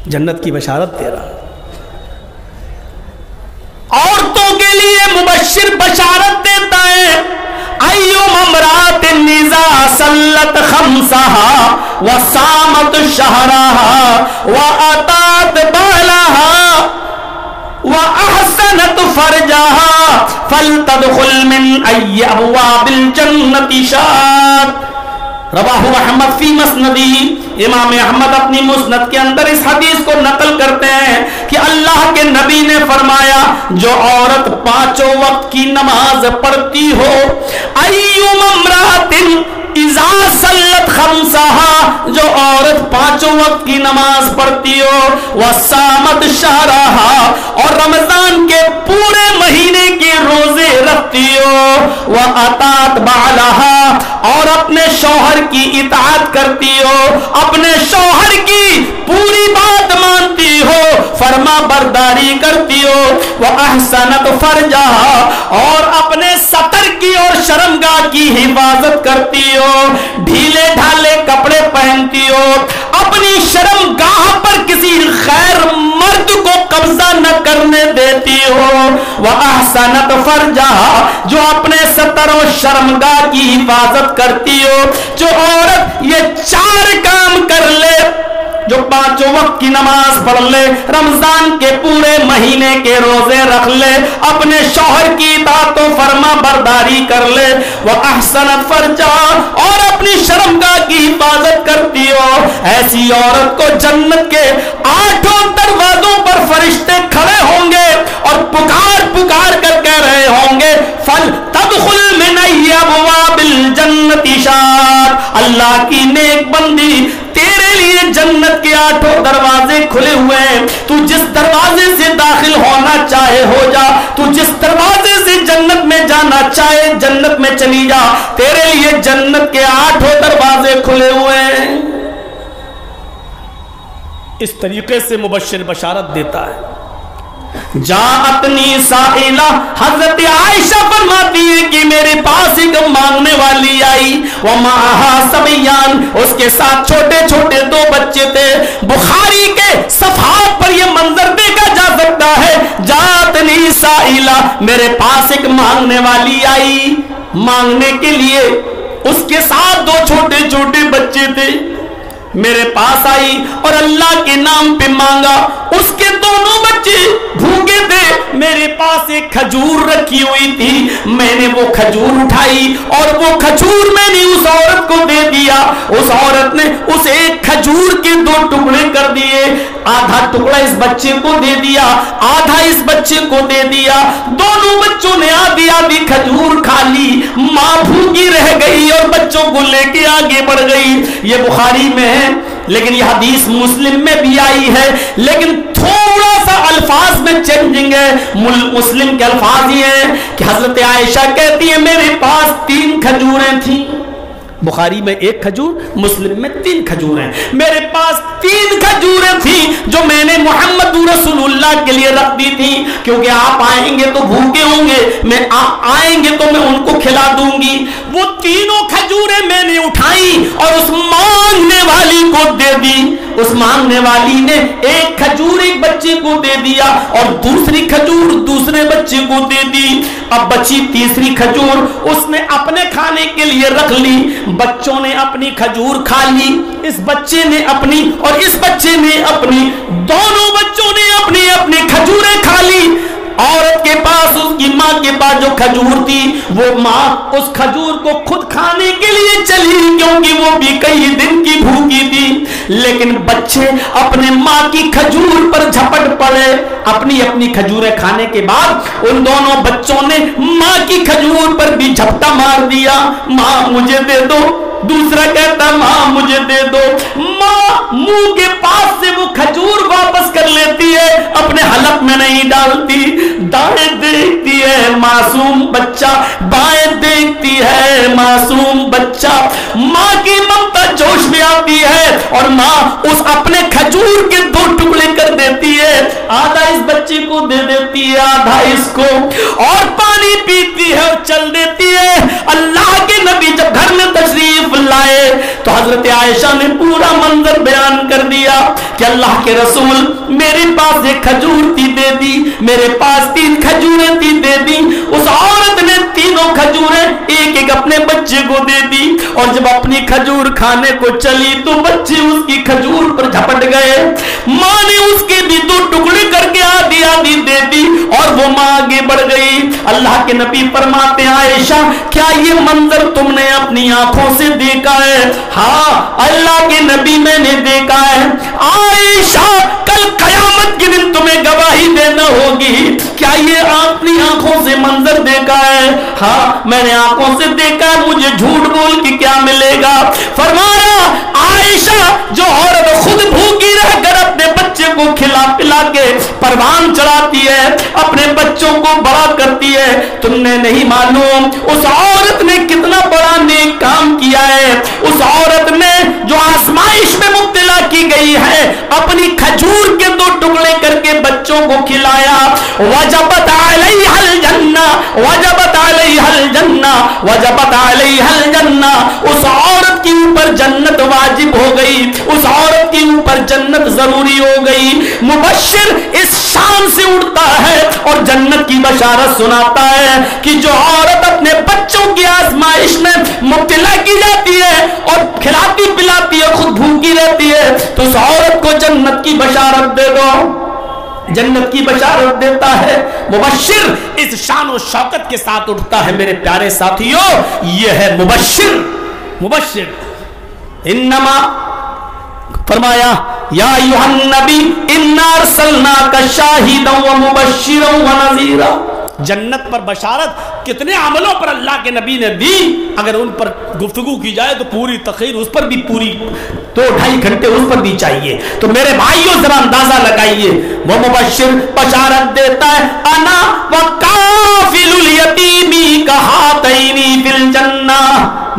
जन्नत की बशारत दे रहा। औरतों के लिए मुबश्शिर बशारत देता है, अय्युम इम्राअतिन निज़ा सल्लत खम्सहा व सामत शहरहा व अतात बालहा व अहसनत फरजहा फलतदखुल मिन अय्यि अबवाबिल जन्नति शात। रवाहु अहमद फी मस्नदी, इमाम अहमद अपनी मुस्नद के अंदर इस हदीस को नकल करते हैं कि अल्लाह के नबी ने फरमाया, जो औरत पांचों वक्त की नमाज पढ़ती हो, अय्युम इम्राअतिन इज़ा सल्लत खम्सहा, जो औरत पांचों वक्त की नमाज पढ़ती हो, वसामत शहरहा, और रमजान के पूरे महीने के रोजे रखती हो, व अतात बालहा, और अपने शौहर की इताअत करती हो, अपने शौहर की पूरी बात मानती हो, फरमा बरदारी करती हो, व अहसनत फरजहा, और अपने सतर की और शर्मगाह की हिफाजत करती हो, ढीले ढाले कपड़े पहनती हो, अपनी शर्मगाह पर किसी गैर मर्द को कब्जा न करने देती हो, व अहसनत फरजहा, जो अपने सतर और शर्मगाह की हिफाजत करती हो। जो औरत ये चार काम कर ले, जो पांचों वक्त की नमाज पढ़ ले, रमजान के पूरे महीने के रोजे रख ले, अपने शौहर की इताअत व फरमा बरदारी कर ले, वह अहसनत फरजा, और अपनी शर्मगाह की हिफाजत करती हो, ऐसी औरत को जन्नत के 8 दरवाजों पर फरिश्ते खड़े होंगे और पुकार पुकार कर कह रहे होंगे, फल तदखुल मिन अय्यि अबवाबिल जन्नति शात। अल्लाह की नेक बंदी, तेरे लिए जन्नत के 8 दरवाजे खुले हुए हैं, तू जिस दरवाजे से दाखिल होना चाहे हो जा, तू जिस दरवाजे से जन्नत में जाना चाहे जन्नत में चली जा, तेरे लिए जन्नत के 8 दरवाजे खुले हुए हैं। इस तरीके से मुबश्शिर बशारत देता है। जाअतनी साइला, हजरत आयशा फरमाती है कि मेरे पास एक मांगने वाली आई, व माहा सबयान, उसके साथ छोटे छोटे 2 बच्चे थे। बुखारी के सफहात पर यह मंजर देखा जा सकता है। जाअतनी साइला, मेरे पास एक मांगने वाली आई, मांगने के लिए उसके साथ 2 छोटे छोटे बच्चे थे, मेरे पास आई और अल्लाह के नाम पे मांगा। उसके दोनों बच्चे भूखे थे, मेरे पास एक खजूर रखी हुई थी, मैंने वो खजूर उठाई और वो खजूर मैंने उस औरत को दे दिया। उस औरत ने उस एक खजूर के 2 टुकड़े कर दिए, आधा टुकड़ा इस बच्चे को दे दिया, आधा इस बच्चे को दे दिया। दोनों बच्चों ने आधी आधी खजूर खा ली, मां भूखी रह गई और बच्चों को लेके आगे बढ़ गई। ये बुखारी में है, लेकिन यह हदीस मुस्लिम में भी आई है, लेकिन थोड़ा सा अल्फाज में चेंजिंग है। मुस्लिम के अल्फाज ये हैं कि हजरत आयशा कहती है मेरे पास 3 खजूरें थी, बुखारी में 1 खजूर, मुस्लिम में 3 खजूरें। मेरे पास 3 खजूरें थी जो मैंने मोहम्मद रसूलुल्लाह के लिए रख दी थी, क्योंकि आप आएंगे तो भूखे होंगे, मैं आएंगे तो मैं उनको खिला दूंगी। वो तीनों खजूरें मैंने उठाई और उस मांगने वाली को दे दी। उस मांगने वाली ने 1 खजूर एक बच्चे को दे दिया और दूसरी खजूर दूसरे बच्चे को दे दी। अब बची तीसरी खजूर उसने अपने खाने के लिए रख ली। बच्चों ने अपनी खजूर खा ली, इस बच्चे ने अपनी और इस बच्चे ने अपनी, दोनों बच्चों ने अपनी अपनी खजूरें खा ली। औरत के पास, उसकी मां के पास जो खजूर थी, वो मां उस खजूर को खुद खाने के लिए चली, क्योंकि वो भी कई दिन की भूखी थी। लेकिन बच्चे अपने मां की खजूर पर झपट पड़े। अपनी अपनी खजूरें खाने के बाद उन दोनों बच्चों ने मां की खजूर पर भी झपटा मार दिया, मां मुझे दे दो। दूसरा कहता मां मुझे दे दो। मां मुंह के पास से वो खजूर वापस कर लेती है, अपने हलक में नहीं डालती। दाएं देखती है मासूम बच्चा, बाएं देखती है मासूम बच्चा। मां की ममता जोश में आती है और मां उस अपने खजूर के 2 टुकड़े कर देती है। आधा इस बच्चे को दे देती है, आधा इसको, और पानी पीती है और चल देती है। अल्लाह के नबी जब घर में तशरीफ लाए तो हजरत आयशा ने पूरा मंजर बयान कर दिया कि अल्लाह के रसूल मेरे पास एक खजूर थी, दे दी, मेरे पास 3 खजूरें थी, दे दी। उस औरत ने तीनों खजूरें एक एक अपने बच्चे को दे दी, और जब अपनी खजूर खाने को चली तो बच्चे उसकी खजूर पर झपट गए। मां ने उसके भी 2 टुकड़े करके आधी आधी दे दी और वो मां आगे बढ़ गई। अल्लाह के नबी फरमाते हैं आयशा क्या ये मंजर तुमने अपनी आंखों से देखा है? हाँ अल्लाह के नबी मैंने देखा है। आयशा कल कयामत के दिन तुम्हें गवाही देना होगी, क्या ये अपनी आंखों से मंजर देखा है? हाँ मैंने आंखों से देखा है, मुझे झूठ बोल के क्या मिलेगा? फरमाया आयशा जो औरत खुद भूखी रहकर अपने बच्चे को खिला पिला के परवान चढ़ाती है, अपने बच्चों को बड़ा करती है, तुमने नहीं मालूम उस औरत ने कितना बड़ा नेक काम किया है। उस औरत ने जो आजमाइश में मुब्तला की गई है अपनी खजूर के 2 टुकड़े करके बच्चों को खिलाया। वजबत अलैहल जन्ना, वजबत अलैहल जन्ना, वजबत अलैहल जन्ना। उस औरत के ऊपर जन्नत वाजिब हो गई, उस औरत के ऊपर जन्नत जरूरी हो गई। मुबश्शिर इस शान से उठता है और जन्नत की बशारत सुनाता है कि जो औरत अपने बच्चों की आजमाइश में मुब्तला की जाती है और खिलाती पिलाती है, खुद भूखी रहती है, तो उस औरत को जन्नत की बशारत दे दो, जन्नत की बशारत देता है। मुबश्शिर इस शान और शौकत के साथ उठता है। मेरे प्यारे साथियों यह है मुबश्शिर। मुबश्शिर इन्नमा फरमाया या अय्युहन नबी इन्ना अरसलनाका शाहिदन व मुबश्शिरन व नज़ीरा। जन्नत पर बशारत कितने अमलों पर अल्लाह के नबी ने दी, अगर उन पर गुफ्तगू की जाए तो पूरी तकरीर उस पर भी पूरी 2-2.5 घंटे उस पर भी चाहिए। तो मेरे भाइयों जरा अंदाजा लगाइए, वो मुबश्शिर बशारत देता है अना व काफिलुल यतीमी कहातैनी फिल जन्ना,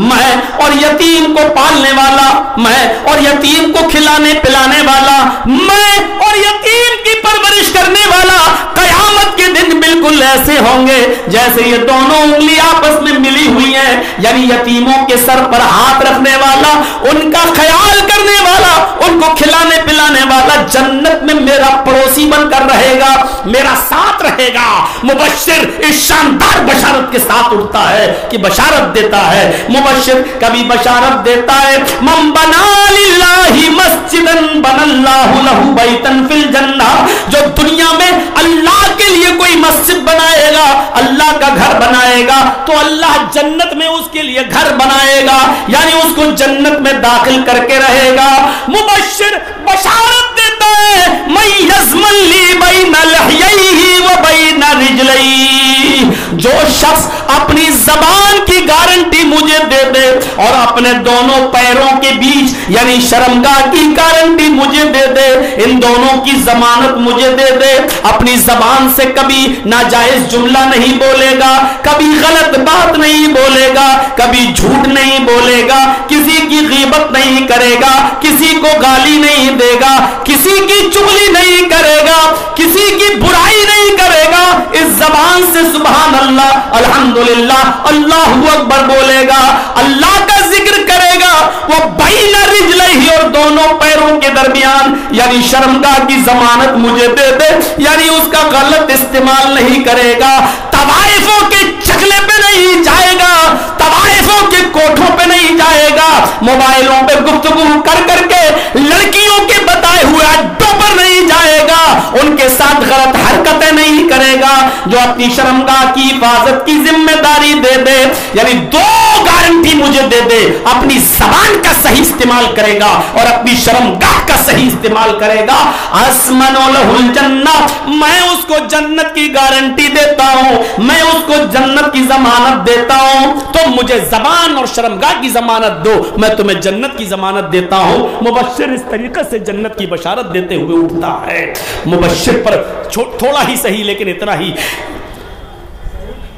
मैं और यतीम को पालने वाला, मैं और यतीम को खिलाने पिलाने वाला, मैं और यतीम की परवरिश करने वाला कयामत के दिन बिल्कुल ऐसे होंगे जैसे ये दोनों उंगली आपस में मिली हुई हैं। यानी यतीमों के सर पर हाथ रखने वाला, उनका ख्याल करने वाला, उनको खिलाने पिलाने वाला जन्नत में मेरा पड़ोसी बनकर रहेगा, मेरा साथ रहेगा। मुबश्शिर इस शानदार बशारत के साथ उठता है कि बशारत देता है। मुबश्शिर कभी बशारत देता है मन बना लिल्लाहि मस्जिदन बनल्लाहु लहु बैतन फिल जन्ना, जो दुनिया में अल्लाह के लिए कोई मस्जिद बनाएगा, अल्लाह का घर बनाएगा, तो अल्लाह जन्नत में उसके लिए घर बनाएगा, यानी उसको जन्नत में दाखिल करके रहेगा। मुबश्शिर बशारत देता है मैं यज़मल्ली बैना लहयैहि व बैना रिजलैहि, जो शख्स अपनी जबान की गारंटी मुझे दे दे और अपने दोनों पैरों के बीच यानी शर्मगाह की गारंटी मुझे दे दे, इन दोनों की जमानत मुझे दे दे, अपनी जबान से कभी नाजायज जुमला नहीं बोलेगा, कभी गलत बात नहीं बोलेगा, कभी झूठ नहीं बोलेगा, किसी की गीबत नहीं करेगा, किसी को गाली नहीं देगा, किसी की चुगली नहीं करेगा, किसी की बुराई नहीं करेगा, इस जबान से सुभान अल्लाह, अल्हम्दुलिल्लाह, अल्लाहु अकबर बोलेगा, अल्लाह का जिक्र करेगा। वो बैना रिजलैहि, और दोनों पैरों के दरमियान यानी शर्मगाह की जमानत मुझे दे दे, यानी उसका गलत इस्तेमाल नहीं करेगा, तवाइफों के चकले पे नहीं जाएगा, तवाइफों के कोठों पे नहीं जाएगा, मोबाइलों पे गुफ्तगू कर करके लड़कियों के बताए हुए अड्डों पर नहीं जाएगा, उनके साथ गलत हरकतें नहीं करेगा, जो अपनी शर्मगाह की हिफाजत की जिम्मेदारी दे दे, यानी 2 गारंटी मुझे दे दे, अपनी जबान का सही इस्तेमाल करेगा और अपनी शर्मगाह का सही इस्तेमाल करेगा। अस्मनु लहुल जन्ना, मैं उसको जन्नत की गारंटी देता हूं, मैं उसको जन्नत की जमानत देता हूं, तो मुझे जबान और शर्मगाह की जमानत दो, मैं तुम्हें जन्नत की जमानत देता हूं। मुबश्शिर इस तरीके से जन्नत की बशारत देते हुए उठता है। मुबश्शिर पर थोड़ा ही सही लेकिन इतना ही,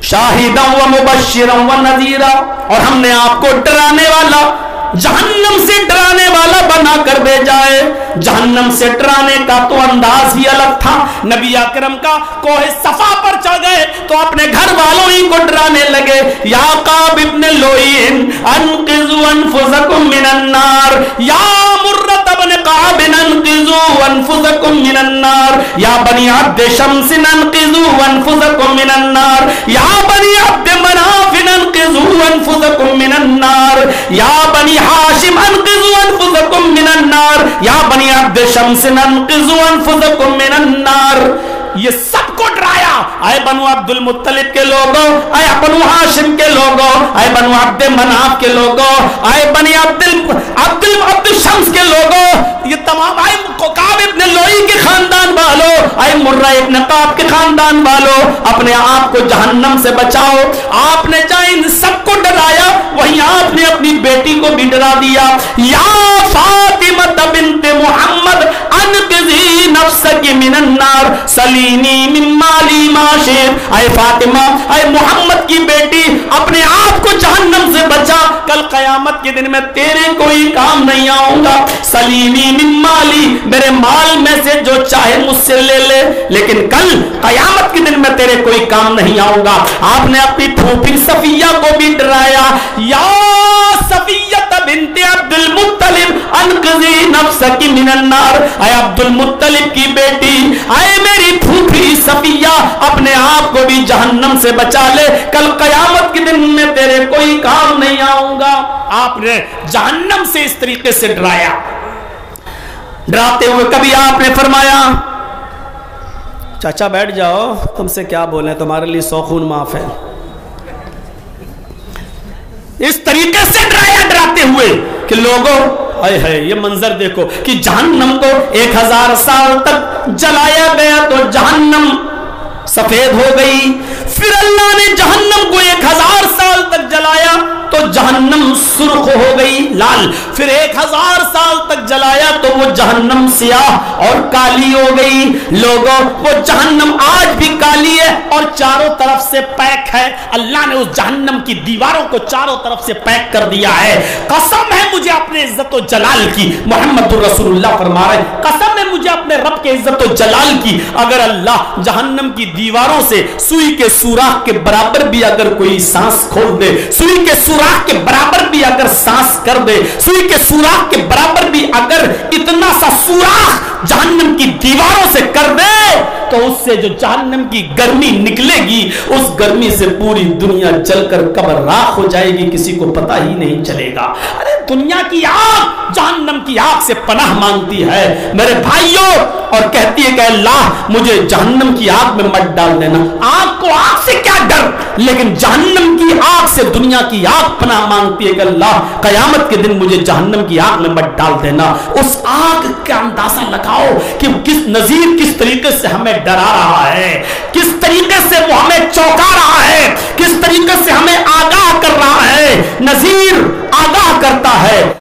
शाहिदन व मुबश्शिरन व नज़ीरा, और हमने आपको डराने वाला जहन्नम से डराने वाला बना कर भेजा है। जहन्नम से डराने का तो अंदाज ही अलग था। नबी अकरम का कोहे सफा पर चढ़ गए तो अपने घर वालों ही को डराने लगे। या काब इब्न लोईन अनकिज़ु अनफुसकुम मिनन नार, या मुर्रत इब्न काब अनकिज़ु अनफुसकुम मिनन नार, या बनी अब्द शम्स अनकिज़ु अनफुसकुम मिनन नार, या बनी अब्द मनाफ अनकिज़ु अनफुसकुम मिनन नार, या बनी हाशिम अनकिज़ु अनफुसकुम मिनन नार, या बनी अब्द शम्स अनकिज़ु अनफुसकुम मिनन नार। ये सबको डराया। आए बनु अब्दुल मुत्तलिब के लोगों, आए बनु हाशिम के लोगों, आए बनु अब्द मनाफ के लोगों, आए बनी अब्दुल शम्स के लोगों, ये तमाम आए काब इब्न लोई के खानदान वालों, आए मुर्रा इब्न काब के खानदान वालों, अपने आप को जहन्नम से बचाओ। आपने चाहे इन सबको डराया, वहीं आपने अपनी बेटी को भी डरा दिया। या फातिमा बिन्त मुहम्मद अनक़िज़ी नफ्सकी मिनन नार सलीनी मिन माली माशिर। आए फातिमा, आए मोहम्मद की बेटी, अपने आप को जहन्नम से बचा। कल कयामत के दिन में तेरे कोई काम नहीं आऊंगा। सलीनी मिन माली, मेरे माल में से जो चाहे मुझसे ले ले, लेकिन कल कयामत के दिन में तेरे कोई काम नहीं आऊंगा। आपने अपनी फूफी सफिया को भी डराया। या सफिया बिन्ते अब्दुल मुत्तलिब अनक़िज़ी नफ्सकी मिनन नार, आए अब्दुल मुत्तलिब की बेटी, आए मेरी फूफी सफिया, अपने आप को भी जहन्नम से बचा ले, कल कयामत के दिन में तेरे कोई काम नहीं आऊंगा। आपने जहन्नम से इस तरीके से डराया। डराते हुए कभी आपने फरमाया चाचा बैठ जाओ, तुमसे क्या बोले, तुम्हारे लिए 100 खून माफ है। इस तरीके से डराया डराते हुए कि लोगों, आए है ये मंजर देखो कि जहन्नम को 1000 साल तक जलाया गया तो जहन्नम सफेद हो गई। फिर अल्लाह ने जहन्नम को 1000 साल तक जलाया तो जहन्नम सुर्ख हो गई, लाल। फिर 1000 साल तक जलाया तो वो जहन्नम सियाह और काली हो गई। लोगों, वो जहन्नम आज भी काली है और चारों तरफ से पैक है। अल्लाह ने उस जहन्नम की दीवारों को चारों तरफ से पैक कर दिया है। कसम है मुझे अपने इज्जत व जलाल की, मोहम्मदुर रसूलुल्लाह फरमा रहे, कसम है मुझे अपने रब के इज्जत व जलाल की, अगर अल्लाह जहन्नम की दीवारों से सुई के सुराख के बराबर भी अगर कोई सांस खोल दे, सुई के सुराख के बराबर भी अगर सांस कर दे, सुई के सुराख के बराबर भी अगर इतना सा सुराख जहन्नम की दीवारों से कर दे, तो उससे जो जहन्नम की गर्मी निकलेगी, उस गर्मी से पूरी दुनिया जलकर कब्र राख हो जाएगी, किसी को पता ही नहीं चलेगा। अरे दुनिया की आग जहन्नम की आग से पनाह मांगती है मेरे भाइयों, और कहती है कि अल्लाह मुझे जहन्नम की आग में मत डाल देना। आग को आग से क्या डर, लेकिन जहन्नम की आग से दुनिया की आग पनाह मांगती है कि अल्लाह कयामत के दिन मुझे जहन्नम की आग में मत डाल देना। उस आग का अंदाजा लगाओ कि किस नजीर किस तरीके से हमें डरा रहा है, किस तरीके से वो हमें चौंका रहा है, किस तरीके से हमें आगाह कर रहा है। नजीर आगाह करता है।